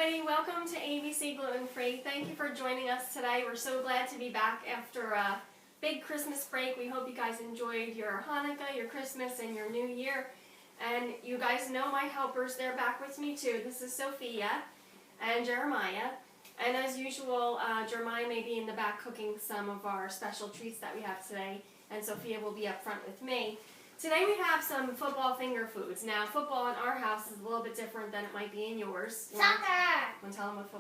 everybody, welcome to ABC Gluten Free. Thank you for joining us today. We're so glad to be back after a big Christmas break. We hope you guys enjoyed your Hanukkah, your Christmas, and your New Year. And you guys know my helpers, they're back with me too. This is Sophia and Jeremiah. And as usual, Jeremiah may be in the back cooking some of our special treats that we have today, and Sophia will be up front with me. Today we have some football finger foods. Now, football in our house is a little bit different than it might be in yours. Soccer! I'm telling what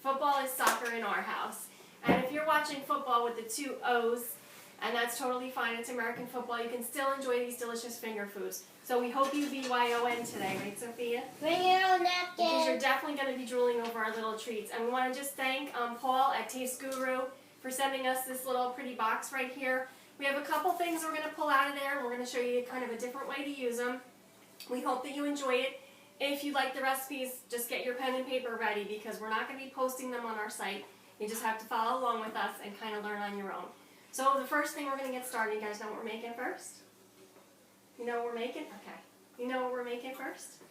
football is soccer in our house. And if you're watching football with the two O's, and that's totally fine, it's American football, you can still enjoy these delicious finger foods. So we hope you BYON today, right, Sophia? Bring your own napkin. Because you're definitely going to be drooling over our little treats. And we want to just thank Paul at Taste Guru for sending us this little pretty box right here. We have a couple things we're going to pull out of there, and we're going to show you kind of a different way to use them. We hope that you enjoy it. If you like the recipes, just get your pen and paper ready, because we're not going to be posting them on our site. You just have to follow along with us and kind of learn on your own. So the first thing we're going to get started, you guys know what we're making first? You know what we're making? Okay. You know what we're making first?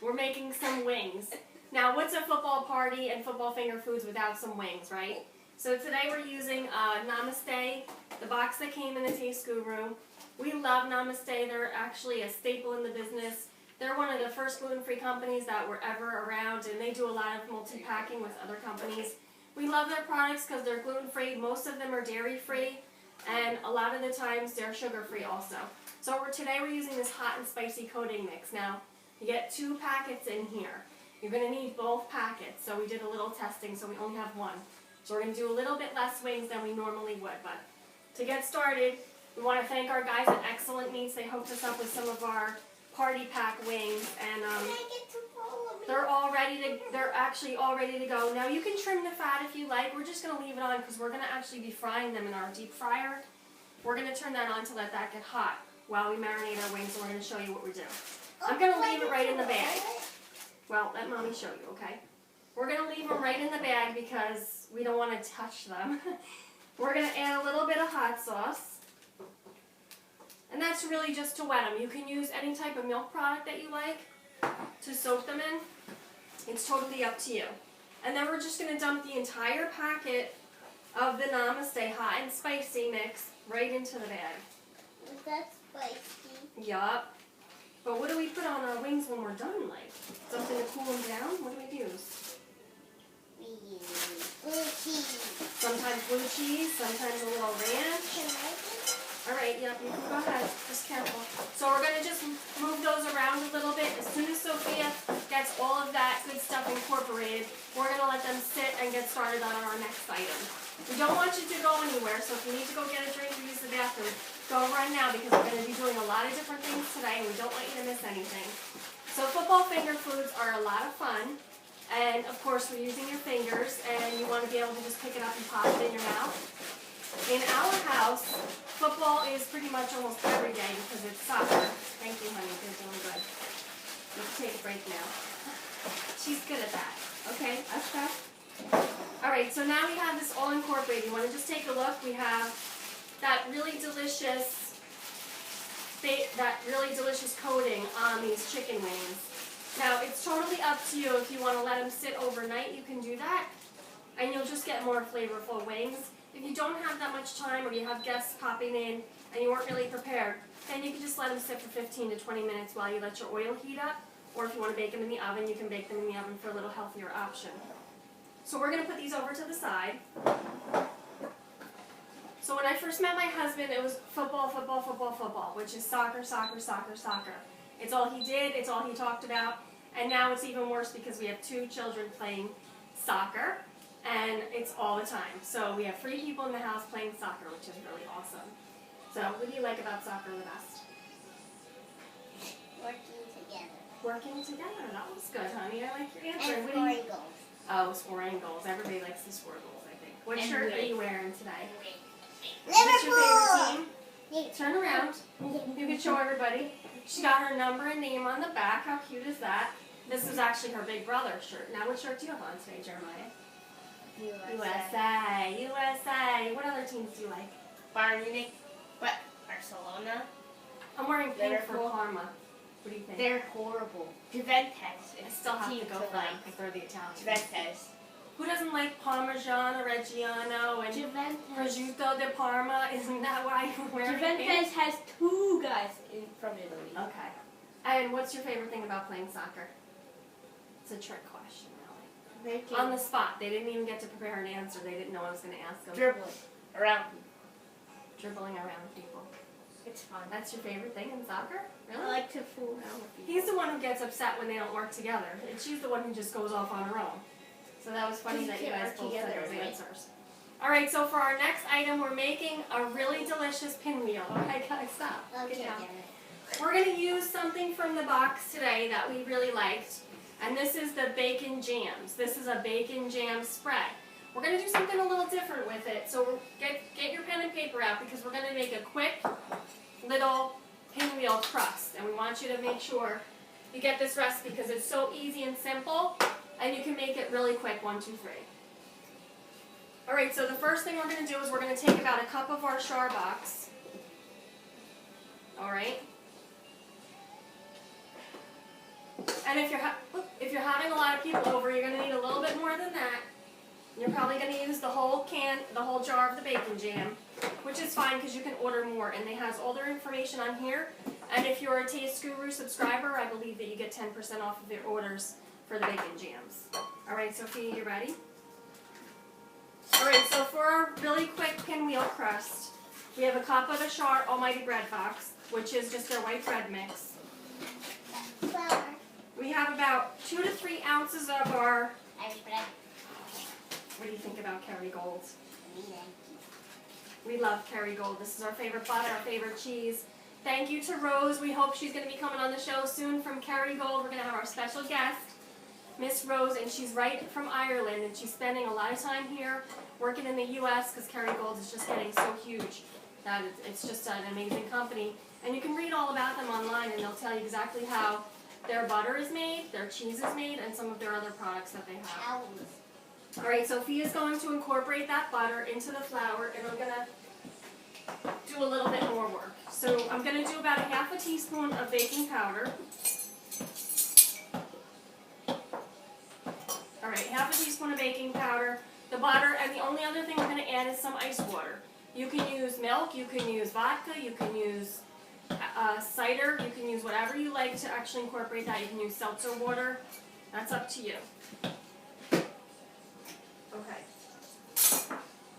We're making some wings. Now, what's a football party and football finger foods without some wings, right? So today we're using Namaste, the box that came in the Taste Guru. We love Namaste. They're actually a staple in the business. They're one of the first gluten-free companies that were ever around, and they do a lot of multi-packing with other companies. We love their products because they're gluten-free. Most of them are dairy-free, and a lot of the times they're sugar-free also. So today we're using this hot and spicy coating mix. Now, you get 2 packets in here. You're going to need both packets, so we did a little testing, so we only have one. So we're going to do a little bit less wings than we normally would. But to get started, we want to thank our guys at Excellent Meats. They hooked us up with some of our party pack wings, and they're actually all ready to go. Now you can trim the fat if you like. We're just going to leave it on because we're going to actually be frying them in our deep fryer. We're going to turn that on to let that get hot while we marinate our wings, and we're going to show you what we're doing. I'm going to leave it right in the bag. Well, let Mommy show you, okay? We're going to leave them right in the bag because we don't want to touch them. We're going to add a little bit of hot sauce. And that's really just to wet them. You can use any type of milk product that you like to soak them in. It's totally up to you. And then we're just going to dump the entire packet of the Namaste hot and spicy mix right into the bag. Is that spicy? Yup. But what do we put on our wings when we're done? Like something to cool them down? What do we use? We use blue cheese. Sometimes blue cheese, sometimes a little ranch. Can I do that? Alright, yep, you can go ahead. Just careful. So we're going to just move those around a little bit. As soon as Sophia gets all of that good stuff incorporated, we're going to let them sit and get started on our next item. We don't want you to go anywhere, so if you need to go get a drink or use the bathroom, go right now, because we're going to be doing a lot of different things today, and we don't want you to miss anything. So football finger foods are a lot of fun. And, of course, we're using your fingers, and you want to be able to just pick it up and pop it in your mouth. In our house, football is pretty much almost every day because it's soccer. Thank you, honey. You're doing good. You can take a break now. She's good at that. Okay, okay. All right, so now we have this all incorporated. You want to just take a look. We have that really delicious coating on these chicken wings. Now, it's totally up to you. If you want to let them sit overnight, you can do that, and you'll just get more flavorful wings. If you don't have that much time, or you have guests popping in and you weren't really prepared, then you can just let them sit for 15 to 20 minutes while you let your oil heat up, or if you want to bake them in the oven, you can bake them in the oven for a little healthier option. So we're going to put these over to the side. So when I first met my husband, it was football, football, football, football, which is soccer, soccer, soccer, soccer. It's all he did, it's all he talked about, and now it's even worse because we have 2 children playing soccer, and it's all the time. So we have 3 people in the house playing soccer, which is really awesome. So what do you like about soccer the best? Working together. Working together, that was good, honey. I like your answer. And scoring goals. Oh, scoring goals. Everybody likes to score goals, I think. What shirt are you wearing today? Liverpool! What's your favorite team? Turn around. You can show everybody. She got her number and name on the back. How cute is that? This is actually her big brother's shirt. Now, what shirt do you have on today, Jeremiah? USA. USA. What other teams do you like? Bayern Munich. What? Barcelona. I'm wearing pink for Liverpool. Parma. What do you think? They're horrible. Juventus. I still have to go for them because they're the Italians. Juventus. Who doesn't like Parmigiano Reggiano and Juventus. Prosciutto di Parma? Isn't that why you're wearing Juventus has 2 guys from Italy. Okay. And what's your favorite thing about playing soccer? It's a trick question, really. On the spot. They didn't even get to prepare an answer. They didn't know I was going to ask them. Dribbling around people. Dribbling around people. It's fun. That's your favorite thing in soccer? Really? I like to fool around with people. He's the one who gets upset when they don't work together. And she's the one who just goes off on her own. So that was funny that you guys both said those answers. Alright, so for our next item, we're making a really delicious pinwheel. Okay, guys, stop. Okay, Get down. get it. We're going to use something from the box today that we really liked. And this is the bacon jams. This is a bacon jam spread. We're going to do something a little different with it. So get your pen and paper out because we're going to make a quick little pinwheel crust. And we want you to make sure you get this recipe because it's so easy and simple. And you can make it really quick, 1, 2, 3. Alright, so the first thing we're going to do is we're going to take about a cup of our char box. Alright. And if you're having a lot of people over, you're going to need a little bit more than that. You're probably going to use the whole jar of the bacon jam, which is fine because you can order more. And it has all their information on here. And if you're a Taste Guru subscriber, I believe that you get 10% off of your orders for the bacon jams. Alright, Sophia, you ready? Alright, so for our really quick pinwheel crust, we have a cup of the Char Almighty Bread Box, which is just their white bread mix. Flour. We have about 2 to 3 ounces of our, Irish bread. what do you think about Kerrygold? Amazing. We love Kerrygold. This is our favorite butter, our favorite cheese. Thank you to Rose. We hope she's going to be coming on the show soon from Kerrygold. We're going to have our special guest, Miss Rose, and she's right from Ireland, and she's spending a lot of time here working in the U.S. because Kerrygold is just getting so huge that it's just an amazing company. And you can read all about them online, and they'll tell you exactly how their butter is made, their cheese is made, and some of their other products that they have. Owls. All right, Sophia's going to incorporate that butter into the flour, and I'm going to do a little bit more work. So I'm going to do about a half a teaspoon of baking powder. All right, half a teaspoon of baking powder, the butter, and the only other thing we're going to add is some ice water. You can use milk, you can use vodka, you can use cider, you can use whatever you like to actually incorporate that. You can use seltzer water. That's up to you. Okay.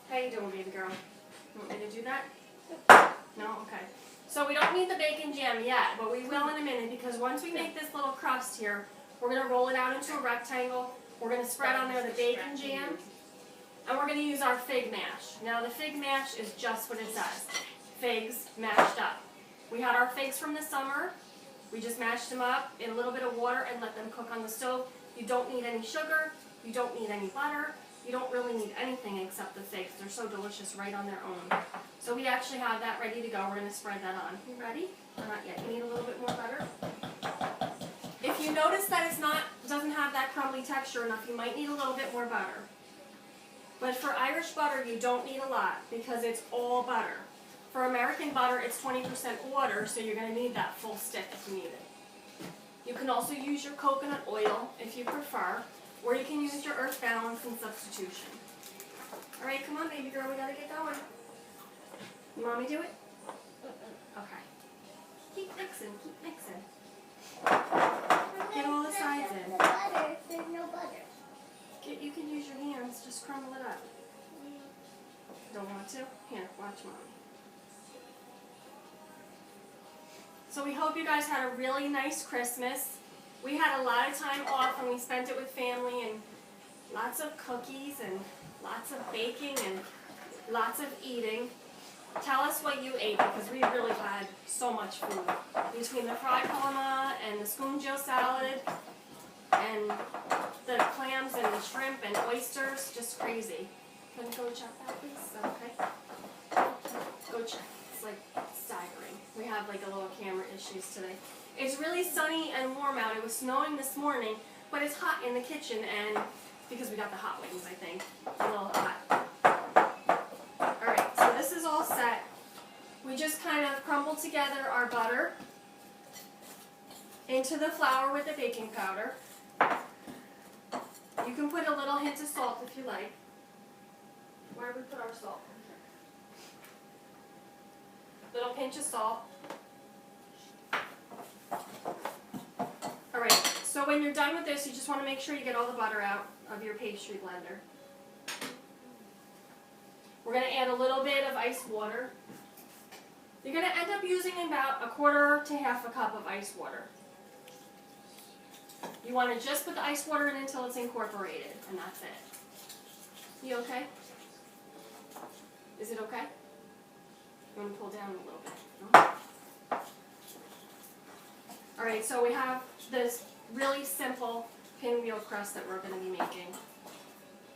How you doing, baby girl? You want me to do that? No? Okay. So we don't need the bacon jam yet, but we will in a minute because once we make this little crust here, we're going to roll it out into a rectangle. We're going to spread on there the bacon jam, and we're going to use our fig mash. Now the fig mash is just what it says. Figs mashed up. We had our figs from the summer. We just mashed them up in a little bit of water and let them cook on the stove. You don't need any sugar. You don't need any butter. You don't really need anything except the figs. They're so delicious right on their own. So we actually have that ready to go. We're going to spread that on. You ready? Not yet. You need a little bit more butter. If you notice that doesn't have that crumbly texture enough, you might need a little bit more butter. But for Irish butter, you don't need a lot because it's all butter. For American butter, it's 20% water, so you're going to need that full stick if you need it. You can also use your coconut oil if you prefer, or you can use your earth balance in substitution. All right, come on, baby girl, we got to get going. You want me to do it? Okay. Keep mixing, keep mixing. Get all the sides in. The butter. There's no butter. You can use your hands, just crumble it up. Don't want to? Here, watch Mommy. So we hope you guys had a really nice Christmas. We had a lot of time off and we spent it with family and lots of cookies and lots of baking and lots of eating. Tell us what you ate because we really had so much food. Between the fried halama and the scoonjo salad and the clams and the shrimp and oysters, just crazy. Can you go check that, please? Okay. Go check. It's like staggering. We have like a little camera issues today. It's really sunny and warm out. It was snowing this morning, but it's hot in the kitchen and because we got the hot wings, I think. A little hot. Alright, so this is all set. We just kind of crumbled together our butter. into the flour with the baking powder. You can put a little hint of salt if you like. Where do we put our salt? Little pinch of salt. Alright, so when you're done with this, you just want to make sure you get all the butter out of your pastry blender. We're going to add a little bit of ice water. You're going to end up using about 1/4 to 1/2 cup of ice water. You want to just put the ice water in until it's incorporated, and that's it. You okay? Is it okay? You want to pull down a little bit? No? Alright, so we have this really simple pinwheel crust that we're going to be making.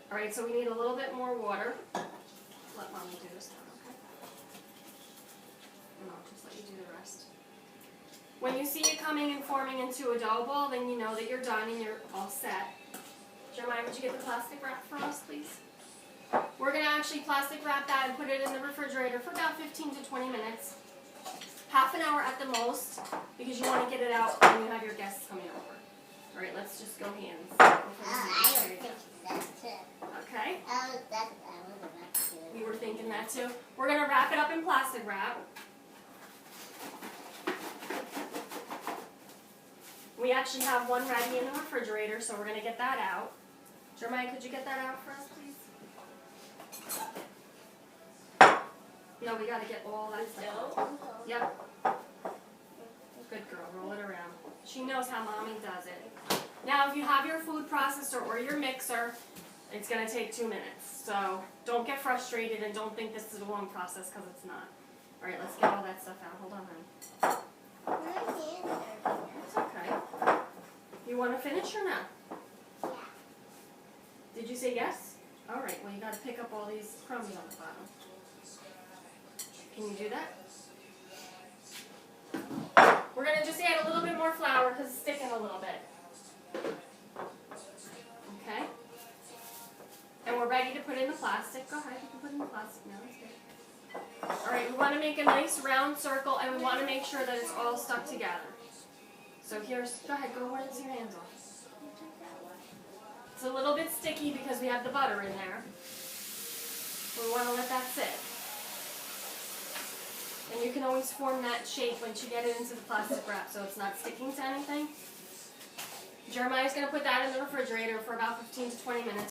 Alright, so we need a little bit more water. Let Mommy do this one, okay? And I'll just let you do the rest. When you see it coming and forming into a dough ball, then you know that you're done and you're all set. Jeremiah, would you get the plastic wrap for us, please? We're going to actually plastic wrap that and put it in the refrigerator for about 15 to 20 minutes. Half an hour at the most, because you want to get it out when you have your guests coming over. Alright, let's just go hands. I don't think that's it. Okay? I was about to. We were thinking that too. We're going to wrap it up in plastic wrap. We actually have one ready in the refrigerator, so we're going to get that out. Jeremiah, could you get that out for us, please? No, we got to get all that stuff out. Yep. Good girl, roll it around. She knows how Mommy does it. Now, if you have your food processor or your mixer, it's going to take 2 minutes. So don't get frustrated and don't think this is a long process, because it's not. All right, let's get all that stuff out. Hold on, honey. My hands are It's okay. You want to finish or no? Yeah. Did you say yes? All right, well, you got to pick up all these crumbs on the bottom. Can you do that? We're going to just add a little bit more flour because it's sticking a little bit. Okay? And we're ready to put in the plastic. Go ahead, you can put in the plastic now. It's good. All right, we want to make a nice round circle, and we want to make sure that it's all stuck together. So here's, go ahead, go rinse your hands off. It's a little bit sticky because we have the butter in there. So we want to let that sit. And you can always form that shape once you get it into the plastic wrap so it's not sticking to anything. Jeremiah's going to put that in the refrigerator for about 15 to 20 minutes.